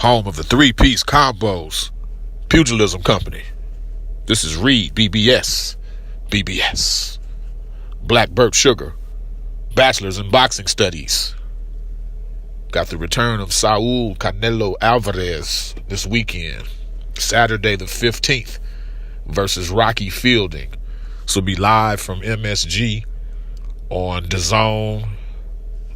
home of the three-piece combos, Pugilism Company. This is Reed, BBS, Black Burt Sugar, Bachelor's in Boxing Studies. Got the return of Saul Canelo Alvarez this weekend, Saturday the 15th, versus Rocky Fielding. This will be live from MSG on DAZN.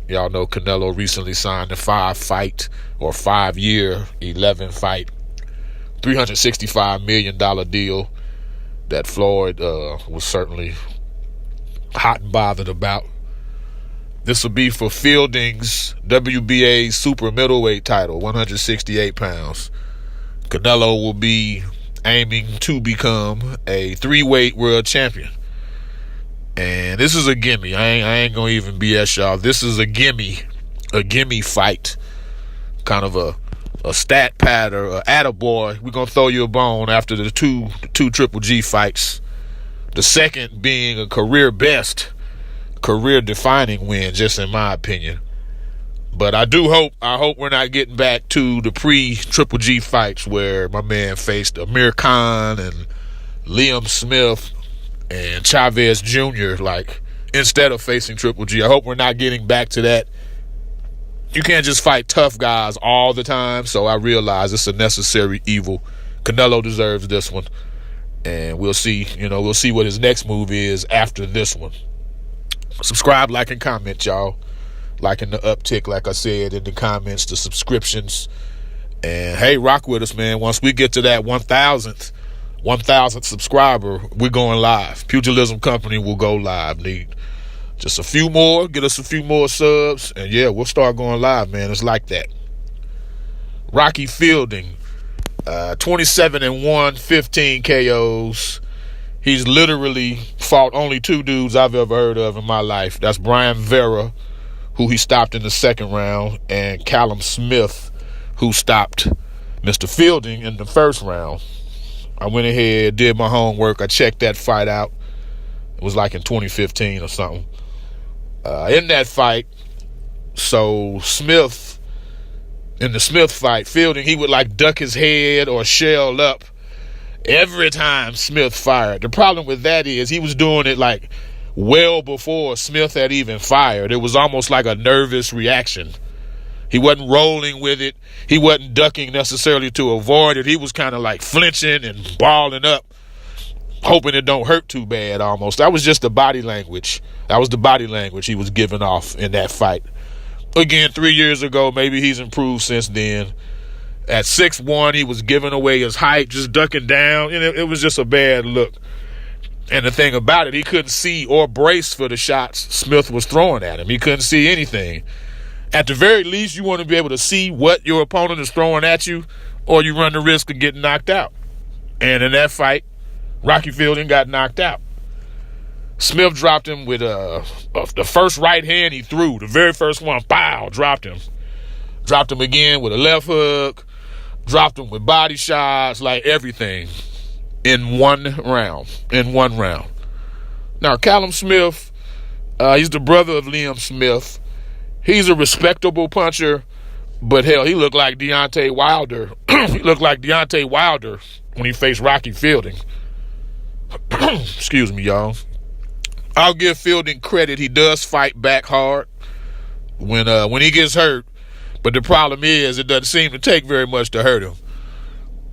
Y'all know Canelo recently signed a 5-year, 11-fight, $365 million deal that Floyd was certainly hot and bothered about. This will be for Fielding's WBA super middleweight title, 168 pounds. Canelo will be aiming to become a 3-weight world champion. And this is a gimme. I ain't gonna even BS y'all. This is a gimme fight. Kind of a stat pad or a attaboy. We're gonna throw you a bone after the two Triple G fights. The second being a career best, career defining win, just in my opinion. But I hope we're not getting back to the pre-Triple G fights where my man faced Amir Khan and Liam Smith and Chavez Jr. like instead of facing Triple G. I hope we're not getting back to that. You can't just fight tough guys all the time, so I realize it's a necessary evil. Canelo deserves this one, and we'll see what his next move is after this one. Subscribe, like, and comment, y'all. Liking the uptick, like I said, in the comments, the subscriptions. And hey, rock with us, man. Once we get to that 1,000th subscriber, we're going live. Pugilism Company will go live. Need just a few more, get us a few more subs, and yeah, we'll start going live, man. It's like that. Rocky Fielding, 27-1, 15 KOs. He's literally fought only two dudes I've ever heard of in my life. That's Brian Vera, who he stopped in the second round, and Calum Smith, who stopped Mr. Fielding in the first round. I went ahead, did my homework. I checked that fight out. It was like in 2015 or something. In that fight, so Smith, in the Smith fight, Fielding, he would like duck his head or shell up every time Smith fired. The problem with that is he was doing it like well before Smith had even fired. It was almost like a nervous reaction. He wasn't rolling with it. He wasn't ducking necessarily to avoid it. He was kind of like flinching and balling up, hoping it don't hurt too bad almost. That was just the body language. That was the body language he was giving off in that fight. Again, 3 years ago, maybe he's improved since then. At 6'1", he was giving away his height, just ducking down, and it was just a bad look. And the thing about it, he couldn't see or brace for the shots Smith was throwing at him. He couldn't see anything. At the very least, you want to be able to see what your opponent is throwing at you, or you run the risk of getting knocked out. And in that fight, Rocky Fielding got knocked out. Smith dropped him with the first right hand he threw, the very first one, pow, dropped him. Dropped him again with a left hook, dropped him with body shots, like everything in one round. Now, Calum Smith, he's the brother of Liam Smith. He's a respectable puncher, but hell, he looked like Deontay Wilder. He looked like Deontay Wilder when he faced Rocky Fielding. Excuse me, y'all. I'll give Fielding credit. He does fight back hard when he gets hurt, but the problem is it doesn't seem to take very much to hurt him.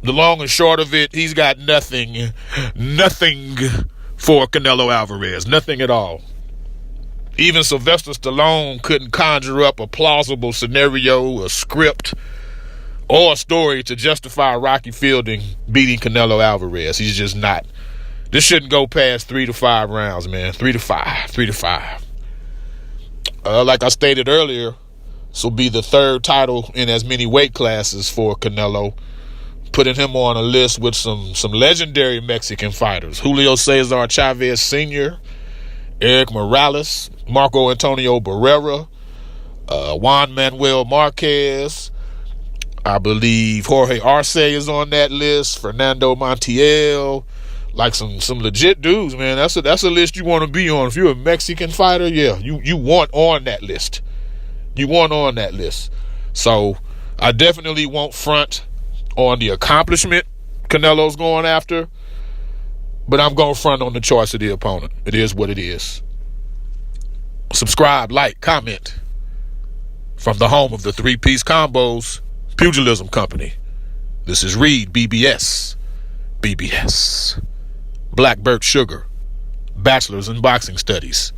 The long and short of it, he's got nothing for Canelo Alvarez, nothing at all. Even Sylvester Stallone couldn't conjure up a plausible scenario, a script, or a story to justify Rocky Fielding beating Canelo Alvarez. He's just not. This shouldn't go past 3 to 5 rounds, man. 3 to 5. Like I stated earlier, this will be the third title in as many weight classes for Canelo, putting him on a list with some legendary Mexican fighters. Julio Cesar Chavez Sr., Eric Morales, Marco Antonio Barrera, Juan Manuel Marquez. I believe Jorge Arce is on that list. Fernando Montiel. Like some legit dudes, man. That's a list you want to be on. If you're a Mexican fighter, yeah, you want on that list. You want on that list. So I definitely won't front on the accomplishment Canelo's going after, but I'm going to front on the choice of the opponent. It is what it is. Subscribe, like, comment. From the home of the three-piece combos, Pugilism Company. This is Reed, BBS. BBS. Blackbird Sugar. Bachelor's in Boxing Studies.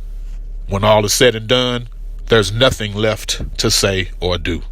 When all is said and done, there's nothing left to say or do.